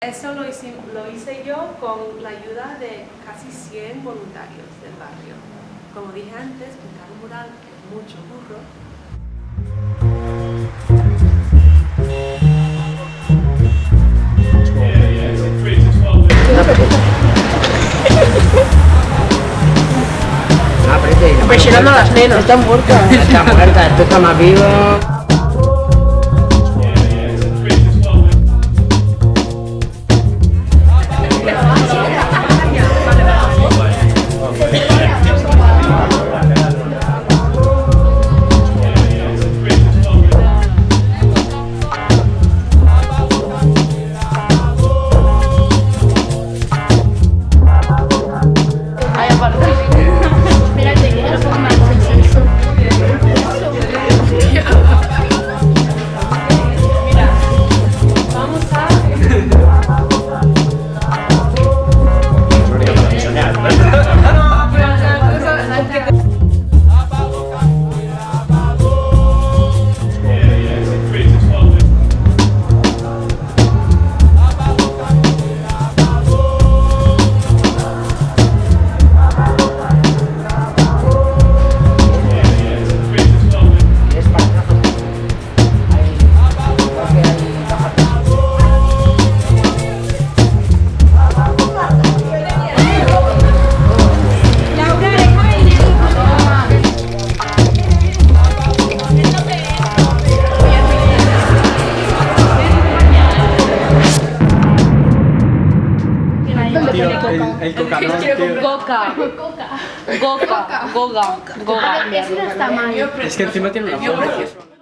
Eso lo hice yo con la ayuda de casi 100 voluntarios del barrio. Como dije antes, pintar un mural es mucho curro. Presionando a las nenas. Está muerta. Está muerta, esto está más vivo. El coca-cola, tío. Goga. Es que encima tiene una forma.